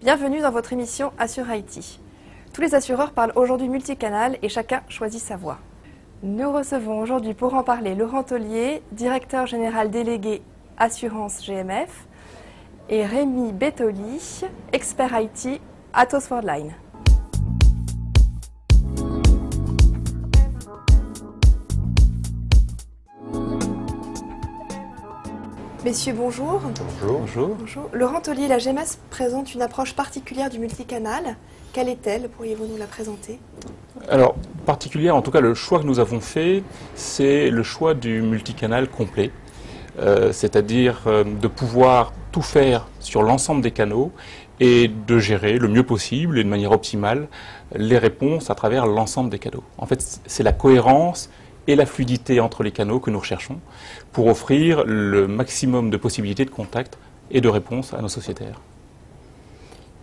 Bienvenue dans votre émission Assure IT. Tous les assureurs parlent aujourd'hui multicanal et chacun choisit sa voie. Nous recevons aujourd'hui pour en parler Laurent Tollier, directeur général délégué Assurance GMF, et Rémi Bettoli, expert IT Atos Worldline. Messieurs, bonjour. Bonjour. Bonjour. Bonjour. Laurent Tollier, la GMS présente une approche particulière du multicanal. Quelle est-elle? Pourriez-vous nous la présenter? Alors, particulière, en tout cas, le choix que nous avons fait, c'est le choix du multicanal complet. C'est-à-dire de pouvoir tout faire sur l'ensemble des canaux et de gérer le mieux possible et de manière optimale les réponses à travers l'ensemble des canaux. En fait, c'est la cohérence et la fluidité entre les canaux que nous recherchons pour offrir le maximum de possibilités de contact et de réponse à nos sociétaires.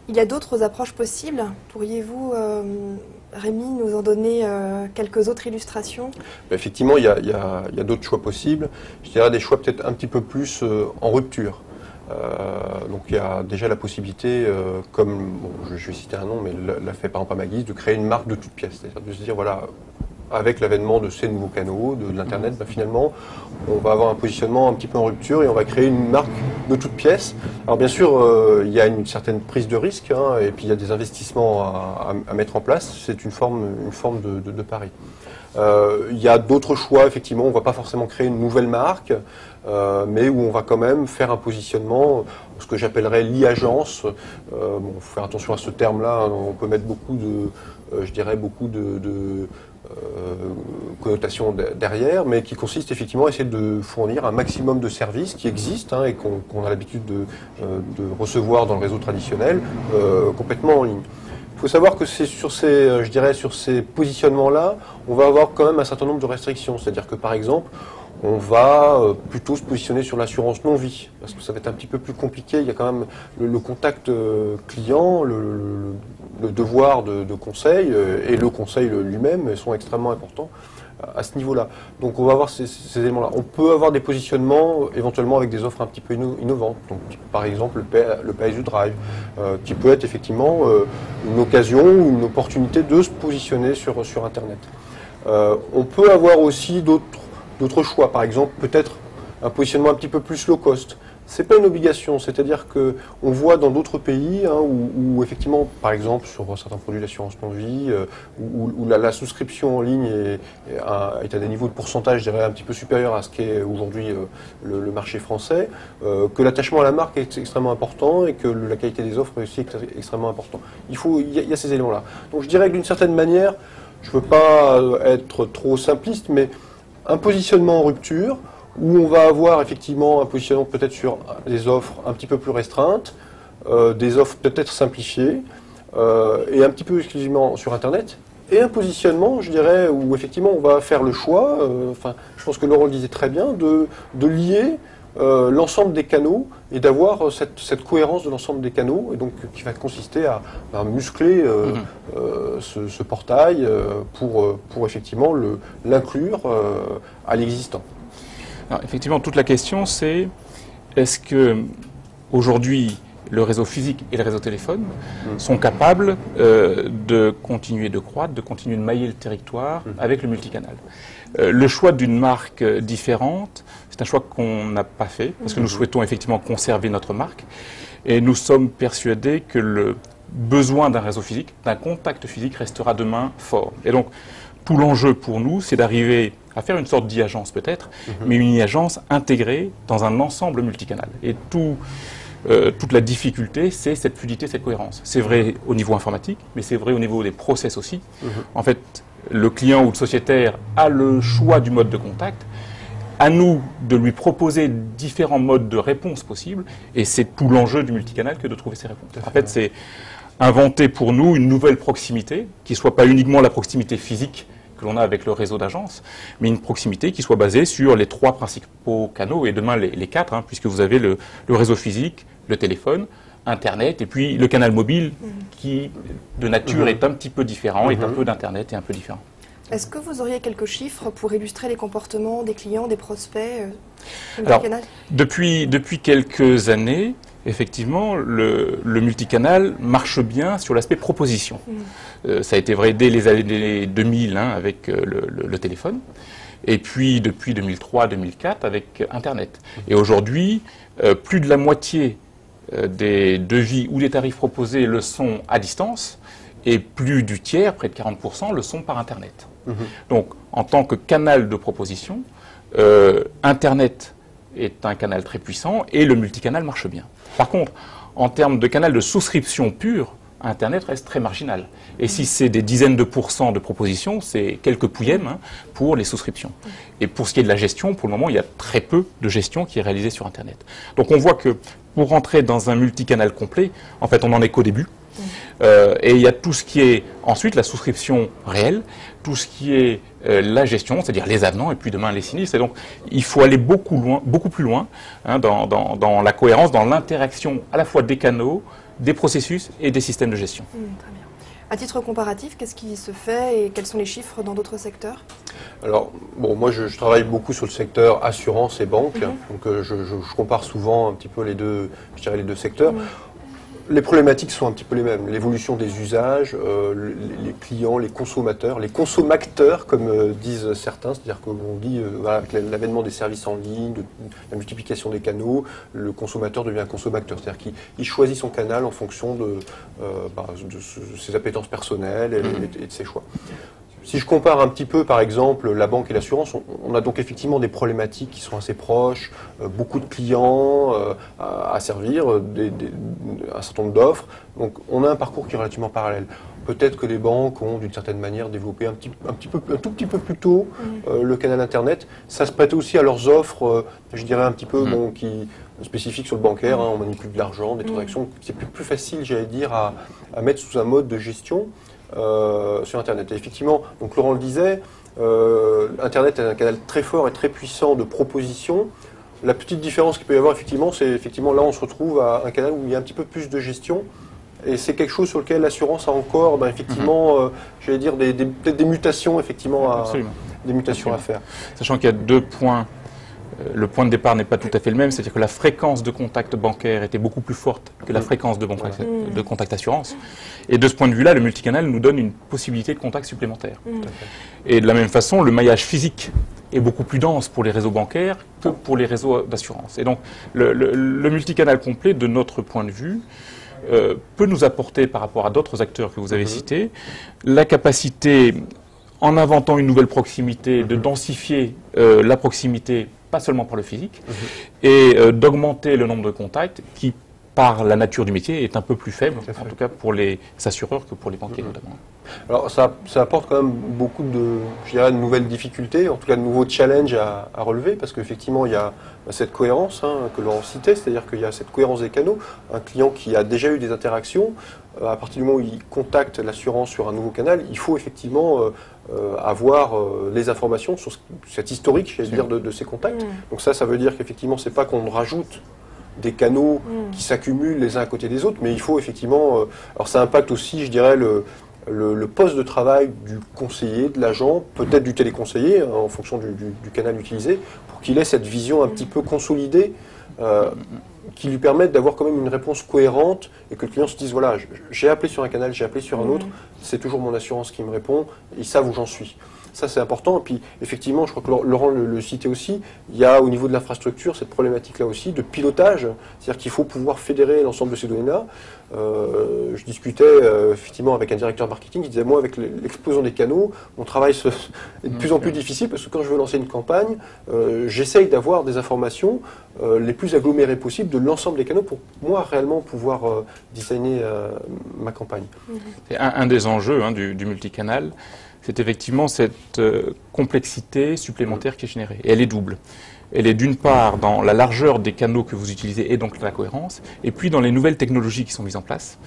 Il y a d'autres approches possibles. Pourriez-vous, Rémi, nous en donner quelques autres illustrations? Effectivement, il y a d'autres choix possibles. Je dirais des choix peut-être un petit peu plus en rupture. Donc il y a déjà la possibilité, comme je vais citer un nom, mais l'a fait par exemple à ma guise, de créer une marque de toutes pièces. C'est-à-dire de se dire, voilà, avec l'avènement de ces nouveaux canaux, de l'Internet, finalement, on va avoir un positionnement un petit peu en rupture et on va créer une marque de toutes pièces. Alors bien sûr, il y a une certaine prise de risque, et puis il y a des investissements à mettre en place. C'est une forme de pari. Il y a d'autres choix, effectivement, on ne va pas forcément créer une nouvelle marque, mais où on va quand même faire un positionnement, ce que j'appellerais l'e-agence. Bon, faut faire attention à ce terme-là, on peut mettre beaucoup de connotation derrière, mais qui consiste effectivement à essayer de fournir un maximum de services qui existent et qu'on a l'habitude de recevoir dans le réseau traditionnel complètement en ligne. Il faut savoir que c'est sur ces positionnements-là, on va avoir quand même un certain nombre de restrictions. C'est-à-dire que par exemple, on va plutôt se positionner sur l'assurance non-vie, parce que ça va être un petit peu plus compliqué. Il y a quand même le contact client, le devoir de conseil et le conseil lui-même sont extrêmement importants à ce niveau-là. Donc on va avoir ces éléments-là. On peut avoir des positionnements éventuellement avec des offres un petit peu innovantes. Donc, par exemple le Pay as you Drive, qui peut être effectivement une occasion ou une opportunité de se positionner sur Internet. On peut avoir aussi d'autres choix, par exemple peut-être un positionnement un petit peu plus low cost. C'est pas une obligation, c'est-à-dire que on voit dans d'autres pays où effectivement, par exemple sur certains produits d'assurance non-vie, où la souscription en ligne est à des niveaux de pourcentage, je dirais, un petit peu supérieurs à ce qu'est aujourd'hui le marché français, que l'attachement à la marque est extrêmement important et que la qualité des offres est aussi extrêmement important. Il y a ces éléments-là. Donc je dirais que d'une certaine manière, je ne veux pas être trop simpliste, mais un positionnement en rupture, où on va avoir effectivement un positionnement peut-être sur des offres un petit peu plus restreintes, des offres peut-être simplifiées, et un petit peu exclusivement sur Internet, et un positionnement, je dirais, où effectivement on va faire le choix, je pense que Laurent le disait très bien, de lier l'ensemble des canaux et d'avoir cette cohérence de l'ensemble des canaux, et donc qui va consister à muscler ce portail pour effectivement l'inclure à l'existant. Alors, effectivement, toute la question, c'est est-ce que aujourd'hui le réseau physique et le réseau téléphone sont capables de continuer de croître, de continuer de mailler le territoire avec le multicanal. Le choix d'une marque différente, c'est un choix qu'on n'a pas fait, parce que nous souhaitons effectivement conserver notre marque, et nous sommes persuadés que le besoin d'un réseau physique, d'un contact physique restera demain fort. Et donc, tout l'enjeu pour nous, c'est d'arriver à faire une sorte d'e-agence peut-être, mais une e-agence intégrée dans un ensemble multicanal. Et toute la difficulté, c'est cette fluidité, cette cohérence. C'est vrai au niveau informatique, mais c'est vrai au niveau des process aussi. En fait, le client ou le sociétaire a le choix du mode de contact. À nous de lui proposer différents modes de réponse possibles, et c'est tout l'enjeu du multicanal que de trouver ces réponses. En fait, c'est inventer pour nous une nouvelle proximité, qui ne soit pas uniquement la proximité physique que l'on a avec le réseau d'agences, mais une proximité qui soit basée sur les 3 principaux canaux, et demain les 4, puisque vous avez le réseau physique, le téléphone, Internet, et puis le canal mobile, qui de nature est un petit peu différent, est un peu d'Internet et un peu différent. Est-ce que vous auriez quelques chiffres pour illustrer les comportements des clients, des prospects Alors, depuis quelques années, effectivement, le multicanal marche bien sur l'aspect proposition. Ça a été vrai dès les années 2000 avec le téléphone, et puis depuis 2003-2004 avec Internet. Et aujourd'hui, plus de la moitié des devis ou des tarifs proposés le sont à distance, et plus du tiers, près de 40%, le sont par Internet. Donc, en tant que canal de proposition, Internet est un canal très puissant et le multicanal marche bien. Par contre, en termes de canal de souscription pure, Internet reste très marginal. Et si c'est des dizaines de pourcents de propositions, c'est quelques pouillèmes pour les souscriptions. Et pour ce qui est de la gestion, pour le moment, il y a très peu de gestion qui est réalisée sur Internet. Donc on voit que pour rentrer dans un multicanal complet, en fait, on n'en est qu'au début. Et il y a tout ce qui est ensuite la souscription réelle, tout ce qui est la gestion, c'est-à-dire les avenants et puis demain les sinistres. Et donc il faut aller beaucoup plus loin dans la cohérence, dans l'interaction à la fois des canaux, des processus et des systèmes de gestion. Très bien. À titre comparatif, qu'est-ce qui se fait et quels sont les chiffres dans d'autres secteurs? Alors, bon, moi je travaille beaucoup sur le secteur assurance et banque, donc je compare souvent un petit peu les deux, je dirais les deux secteurs. Les problématiques sont un petit peu les mêmes. L'évolution des usages, les clients, les consommateurs, les consommateurs, comme disent certains, c'est-à-dire qu'on dit voilà, avec l'avènement des services en ligne, de la multiplication des canaux, le consommateur devient un consommateur, c'est-à-dire qu'il choisit son canal en fonction de ses appétences personnelles et de ses choix. Si je compare un petit peu, par exemple, la banque et l'assurance, on a donc effectivement des problématiques qui sont assez proches, beaucoup de clients à servir, un certain nombre d'offres. Donc on a un parcours qui est relativement parallèle. Peut-être que les banques ont d'une certaine manière développé un tout petit peu plus tôt le canal Internet. Ça se prête aussi à leurs offres, je dirais un petit peu qui spécifiques sur le bancaire, on manipule de l'argent, des transactions. C'est plus facile, j'allais dire, à mettre sous un mode de gestion. Sur Internet. Et effectivement, donc Laurent le disait, Internet est un canal très fort et très puissant de propositions. La petite différence qu'il peut y avoir, effectivement, c'est effectivement là on se retrouve à un canal où il y a un petit peu plus de gestion. Et c'est quelque chose sur lequel l'assurance a encore, effectivement, j'allais dire peut-être des mutations, effectivement, à faire. Sachant qu'il y a deux points. Le point de départ n'est pas tout à fait le même, c'est-à-dire que la fréquence de contact bancaire était beaucoup plus forte que la fréquence de contact assurance. Et de ce point de vue-là, le multicanal nous donne une possibilité de contact supplémentaire. Et de la même façon, le maillage physique est beaucoup plus dense pour les réseaux bancaires que pour les réseaux d'assurance. Et donc, le multicanal complet, de notre point de vue, peut nous apporter, par rapport à d'autres acteurs que vous avez cités, la capacité, en inventant une nouvelle proximité, de densifier la proximité, pas seulement par le physique, et d'augmenter le nombre de contacts qui, par la nature du métier, est un peu plus faible, en tout cas pour les assureurs que pour les banquiers notamment. Alors ça apporte quand même beaucoup de nouvelles difficultés, en tout cas de nouveaux challenges à relever, parce qu'effectivement il y a cette cohérence que l'on citait, c'est-à-dire qu'il y a cette cohérence des canaux. Un client qui a déjà eu des interactions, à partir du moment où il contacte l'assurance sur un nouveau canal, il faut effectivement avoir les informations sur cet historique, j'allais dire, de ces contacts. Donc ça veut dire qu'effectivement c'est pas qu'on rajoute des canaux qui s'accumulent les uns à côté des autres, mais il faut effectivement... alors ça impacte aussi, je dirais, le poste de travail du conseiller, de l'agent, peut-être du téléconseiller, en fonction du canal utilisé, pour qu'il ait cette vision un petit peu consolidée, qui lui permette d'avoir quand même une réponse cohérente et que le client se dise, voilà, j'ai appelé sur un canal, j'ai appelé sur un autre, c'est toujours mon assurance qui me répond, ils savent où j'en suis. Ça, c'est important. Et puis, effectivement, je crois que Laurent le citait aussi, il y a au niveau de l'infrastructure cette problématique-là aussi de pilotage. C'est-à-dire qu'il faut pouvoir fédérer l'ensemble de ces données-là. Je discutais effectivement avec un directeur marketing qui disait, moi, avec l'explosion des canaux, mon travail est de plus en plus difficile parce que quand je veux lancer une campagne, j'essaye d'avoir des informations les plus agglomérées possibles de l'ensemble des canaux pour, moi, réellement pouvoir designer ma campagne. C'est un des enjeux du multicanal. C'est effectivement cette complexité supplémentaire qui est générée. Et elle est double. Elle est d'une part dans la largeur des canaux que vous utilisez et donc la cohérence, et puis dans les nouvelles technologies qui sont mises en place,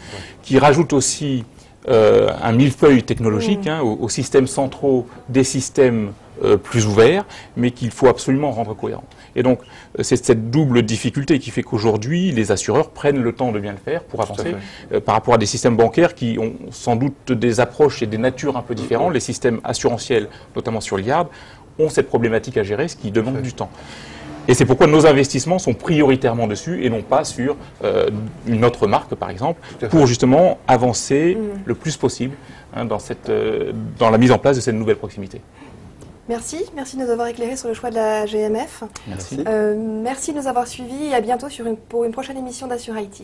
qui rajoutent aussi un millefeuille technologique aux systèmes centraux, des systèmes plus ouverts, mais qu'il faut absolument rendre cohérents. Et donc, c'est cette double difficulté qui fait qu'aujourd'hui, les assureurs prennent le temps de bien le faire pour avancer par rapport à des systèmes bancaires qui ont sans doute des approches et des natures un peu différentes. Les systèmes assurantiels, notamment sur l'IARD, ont cette problématique à gérer, ce qui demande du temps. Et c'est pourquoi nos investissements sont prioritairement dessus et non pas sur une autre marque, par exemple, pour justement avancer le plus possible dans la mise en place de cette nouvelle proximité. Merci de nous avoir éclairé sur le choix de la GMF. Merci. Merci de nous avoir suivis et à bientôt pour une prochaine émission d'Assure IT.